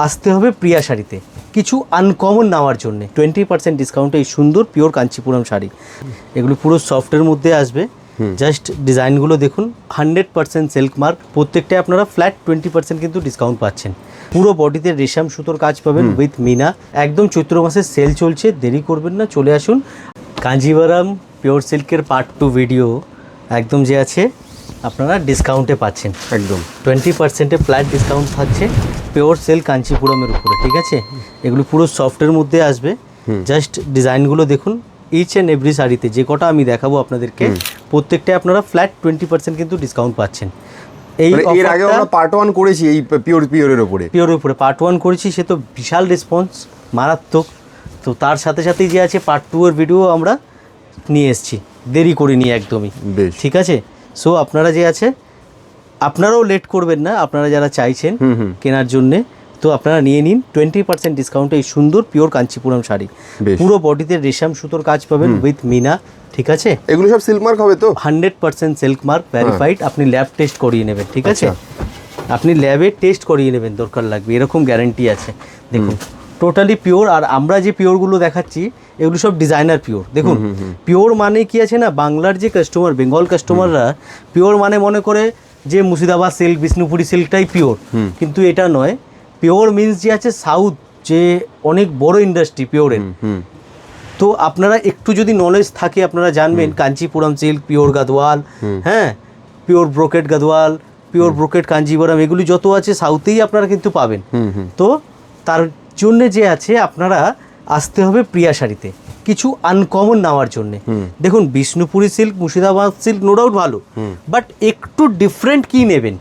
আসতে হবে প্রিয়া শাড়িতে কিছু আনকমন নেওয়ার জন্য 20% ডিসকাউন্টে এই সুন্দর পিওর কাঞ্চিপুরম শাড়ি। এগুলো পুরো সফটের মধ্যে আসবে। জাস্ট ডিজাইনগুলো দেখুন, 100% সিল্ক মার্ক। প্রত্যেকটায় আপনারা ফ্ল্যাট 20% কিন্তু ডিসকাউন্ট পাচ্ছেন। পুরো বডিতে রেশম সুতোর কাজ পাবেন উইথ মিনা। একদম চৈত্র মাসের সেল চলছে, দেরি করবেন না, চলে আসুন। কাঞ্জিভারাম পিওর সিল্কের পার্ট 2 ভিডিও একদম যে আছে আপনারা ডিসকাউন্টে পাচ্ছেন। একদম 20% ফ্ল্যাট ডিসকাউন্ট থাকছে পিওর সিল্ক কাঞ্চিপুরমের উপরে, ঠিক আছে? এগুলো পুরো সফটের মধ্যে আসবে। জাস্ট ডিজাইনগুলো দেখুন, ইচ অ্যান্ড এভরি শাড়িতে যে কটা আমি দেখাবো আপনাদেরকে প্রত্যেকটায় আপনারা ফ্ল্যাট 20% কিন্তু ডিসকাউন্ট পাচ্ছেন। এই এর আগে আমরা পার্ট 1 করেছি এই পিওরের উপরে পার্ট 1 করেছি, সে তো বিশাল রেসপন্স, মারাত্মক। তো তার সাথে সাথেই যে আছে পার্ট 2 এর ভিডিও আমরা নিয়ে এসেছি, দেরি করিনি একদমই, ঠিক আছে? সো আপনারা যে আছে আপনারাও লেট করবেন না, আপনারা যারা চাইছেন কেনার জন্যে তো আপনারা নিয়ে নিন 20% ডিসকাউন্টে এই সুন্দর পিওর কাঞ্চিপুরম শাড়ি। পুরো বডিতে রেশম সুতোর কাজ পাবেন উইথ মিনা, ঠিক আছে? এগুলো সব সিল্ক মার্ক হবে তো? 100% সিল্ক মার্ক ভেরিফাইড। আপনি ল্যাব টেস্ট করিয়ে নেবেন, ঠিক আছে? আপনি ল্যাবে টেস্ট করিয়ে নেবেন, দরকার লাগবে, এরকম গ্যারান্টি আছে। দেখুন টোটালি পিওর। আর আমরা যে পিওরগুলো দেখাচ্ছি এগুলো সব ডিজাইনার পিওর। দেখুন পিওর মানে কি আছে না, বাংলার যে কাস্টমার, বেঙ্গল কাস্টমাররা পিওর মানে মনে করে যে মুর্শিদাবাদ সিল্ক, বিষ্ণুপুরি সিল্কটাই পিওর, কিন্তু এটা নয়। পিওর মিন্স যে আছে সাউথ, যে অনেক বড় ইন্ডাস্ট্রি পিওরের। তো আপনারা একটু যদি নলেজ থাকে আপনারা জানবেন কাঞ্চিপুরম সিল্ক, পিওর গাদওয়াল, হ্যাঁ, pure brocade Gadwal, pure brocade Kanchipuram, এগুলি যত আছে সাউথেই আপনারা কিন্তু পাবেন। তো তার জন্য যে আছে আপনারা আসতে হবে প্রিয়া শাড়িতে কিছু আনকমন নেওয়ার জন্য। দেখুন Bishnupuri silk, Murshidabad silk no doubt ভালো, বাট একটু ডিফারেন্ট কি নেবেন,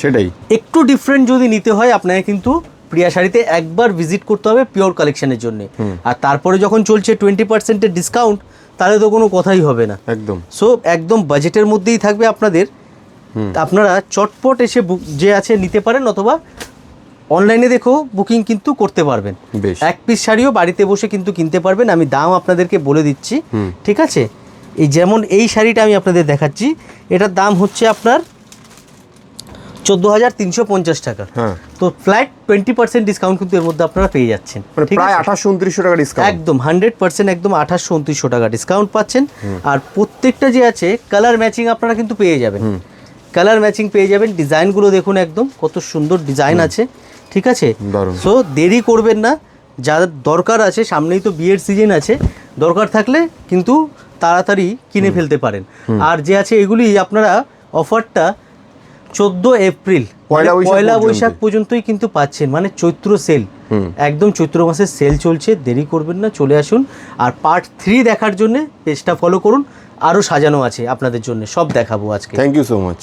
সেটাই একটু ডিফারেন্ট যদি নিতে হয় আপনাকে কিন্তু প্রিয়া শাড়িতে একবার ভিজিট করতে হবে পিওর কালেকশনের জন্য। আর তারপরে যখন চলছে 20% ডিসকাউন্ট, তাহলে তো কোনো কথাই হবে না একদম। সো একদম বাজেটের মধ্যেই থাকবে আপনাদের। আপনারা চটপট এসে যে আছে নিতে পারেন, অথবা অনলাইনে দেখেও বুকিং কিন্তু করতে পারবেন। এক পিস শাড়িও বাড়িতে বসে কিন্তু কিনতে পারবেন। আমি দাম আপনাদেরকে বলে দিচ্ছি, ঠিক আছে? এই যেমন এই শাড়িটা আমি আপনাদের দেখাচ্ছি, এটার দাম হচ্ছে আপনার 14,350 টাকা। তো ফ্ল্যাট 20% ডিসকাউন্ট কিন্তু এর মধ্যে আপনারা পেয়ে যাচ্ছেন, প্রায় 2800-2900 টাকা ডিসকাউন্ট। একদম 100%, একদম 2800-2900 টাকা ডিসকাউন্ট পাচ্ছেন। আর প্রত্যেকটা যে আছে কালার ম্যাচিং আপনারা কিন্তু পেয়ে যাবেন, কালার ম্যাচিং পেয়ে যাবেন। ডিজাইনগুলো দেখুন একদম কত সুন্দর ডিজাইন আছে, ঠিক আছে? সো দেরি করবেন না, যাদের দরকার আছে, সামনেই তো বিয়ের সিজন আছে, দরকার থাকলে কিন্তু তাড়াতাড়ি কিনে ফেলতে পারেন। আর যে আছে এগুলি আপনারা অফারটা 14 এপ্রিল পয়লা বৈশাখ পর্যন্তই কিন্তু পাচ্ছেন, মানে চৈত্র সেল, একদম চৈত্র মাসের সেল চলছে, দেরি করবেন না, চলে আসুন। আর পার্ট 3 দেখার জন্য পেজটা ফলো করুন, আরও সাজানো আছে আপনাদের জন্য, সব দেখাবো আজকে। Thank you so much.